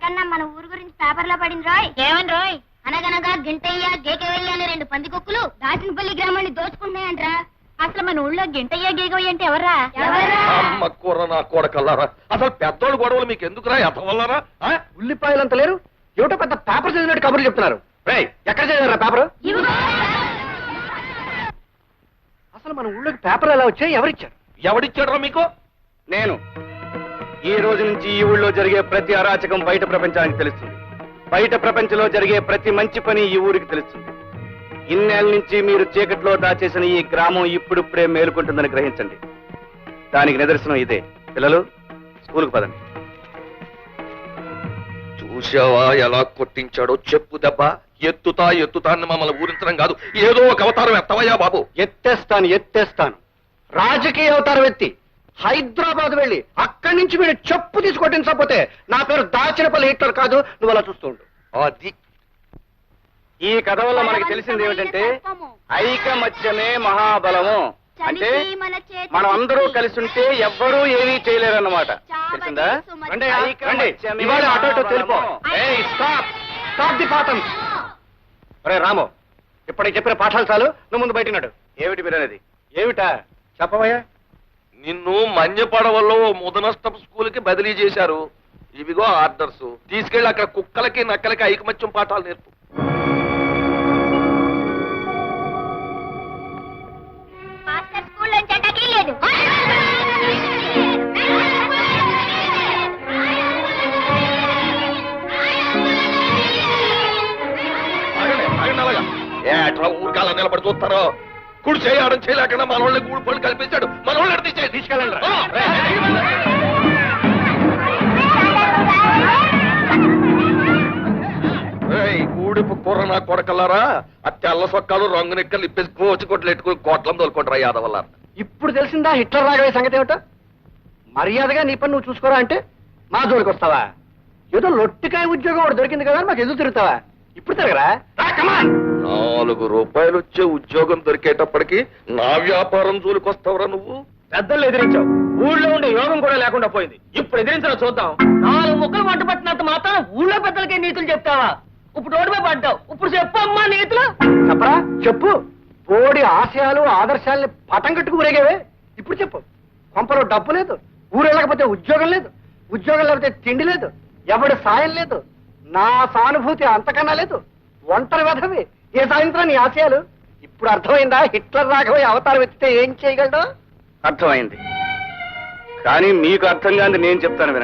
వెంకన్న మన ఊరు గురించి పేపర్లో పడింది రోయ్. ఏమని రోయ్? అనగనగా గింటయ్య గేకవయ్య అనే రెండు పందికొక్కులు దాచినపల్లి గ్రామాన్ని దోచుకుంటున్నాయంట్రా. అసలు మన ఊళ్ళో గింటయ్య గేకవయ్య అంటే ఎవర్రా? అమ్మ కూర నా కొడకల్లారా, అసలు పెద్దోళ్ళు గొడవలు మీకు ఎందుకురా? ఎత్తవల్లారా? ఉల్లిపాయలంత లేరు, ఏమిటో పెద్ద పేపర్ చదివినట్టు కబుర్లు చెప్తున్నారు. రేయ్, ఎక్కడ చదివారా పేపర్? అసలు మన ఊళ్ళోకి పేపర్లు ఎలా వచ్చాయి? ఎవరిచ్చారు? ఎవడిచ్చాడ్రా మీకు? నేను. ఈ రోజు నుంచి ఈ ఊళ్ళో జరిగే ప్రతి అరాచకం బయట ప్రపంచానికి తెలుస్తుంది. బయట ప్రపంచంలో జరిగే ప్రతి మంచి పని ఈ ఊరికి తెలుస్తుంది. ఇన్నేళ్ళ నుంచి మీరు చీకట్లో దాచేసిన ఈ గ్రామం ఇప్పుడిప్పుడే మేలుకుంటుందని గ్రహించండి. దానికి నిదర్శనం ఇదే. పిల్లలు, స్కూల్కి పదండి. చూసావా ఎలా కొట్టించాడో? చెప్పు దెబ్బ ఎత్తుతా అని మమ్మల్ని ఊరించడం కాదు, ఏదో ఒక అవతారం ఎత్తవయ్యా బాబు. ఎత్తేస్తాను. రాజకీయ అవతారం ఎత్తి హైదరాబాద్ వెళ్ళి అక్కడి నుంచి మీరు చెప్పు తీసుకొట్టించకపోతే నా పేరు దాచినపల్లి హిట్లర్ కాదు. నువ్వు అలా చూస్తూ ఉండు. అది ఈ కథ వల్ల మనకి తెలిసింది ఏమిటంటే ఐకమత్యమే మహాబలము. అంటే మనం అందరూ కలిసి ఉంటే ఎవ్వరూ ఏమీ చేయలేరన్నమాట. తెలిసిందా? ఇవాళ అటో ఇటో తెలిపో. స్టాప్ ది పాఠం. అరే రాము, ఇప్పటికి చెప్పిన పాఠాలు చాలు, నువ్వు ముందు బయటన్నాడు. ఏమిటి మీరు అనేది? ఏమిటా చెప్పవయ్యా? నిన్ను మన్యపడవల్లో ముదనష్టపు స్కూల్ కి బదిలీ చేశారు. ఇవిగో ఆర్డర్స్, తీసుకెళ్లి అక్కడ కుక్కలకి నక్కలకి ఐకమత్యం పాఠాలు నేర్పు. అట్లా ఊరికాల నిలబడి చూస్తారో? కుడి చేయడం చేయలేకుండా మన వాళ్ళని గూడు పళ్ళు కల్పించాడు. మన వాళ్ళని తీసుకెళ్ళండి. గూడిపు కూర నా కొడకల్లారా, ఆ తెల్ల సొక్కాలు రంగు నెక్కలు ఇప్పేసి కోచి కొట్లు ఎట్టుకుని కోట్లం తోలుకుంటారా యాదవల్ల. ఇప్పుడు తెలిసిందా హిట్లర్ రాగవే సంగతి ఏమిటో? మర్యాదగా నీ పని నువ్వు చూసుకోరా అంటే మా జోలికి వస్తావా? ఏదో లొట్టికాయ ఉద్యోగం ఒకటి దొరికింది కదా మాకు ఎదురు తిరుగుతావా? ఇప్పుడు తిరగరా? 4 రూపాయలు వచ్చే ఉద్యోగం దొరికేటప్పటికి నా వ్యాపారం జోలికొస్తావురా నువ్వు? పెద్దలు ఎదిరించావు, ఊళ్ళో ఉండే యోగం కూడా లేకుండా పోయింది. ఇప్పుడు ఎదిరించడం చూద్దాం. 4 ముక్కలు వంట పట్టినంత మాత్రం ఊళ్ళో పెద్దలకే నీతులు చెప్తావా? ఇప్పుడు ఓడిపోయి పడ్డావు, ఇప్పుడు చెప్పమ్మా నీతులు. చెప్పరా? చెప్పు. బోడి ఆశయాలు ఆదర్శాలని పటం కట్టుకు ఊరేగేవే. ఇప్పుడు చెప్పు. కొంపలో డబ్బు లేదు, ఊరు వెళ్ళకపోతే ఉద్యోగం లేదు, ఉద్యోగం లేకపోతే తిండి లేదు, ఎవడి సాయం లేదు, నా సానుభూతి అంతకన్నా లేదు, ఒంటరి వెధవి, ఏ సాయంత్రం నీ ఆశయాలు. ఇప్పుడు అర్థమైందా హిట్లర్ రాఘవయ్య అవతారం ఎత్తితే ఏం చేయగలడు? అర్థమైంది. కానీ మీకు అర్థం కాని నేను చెప్తాను వినండి.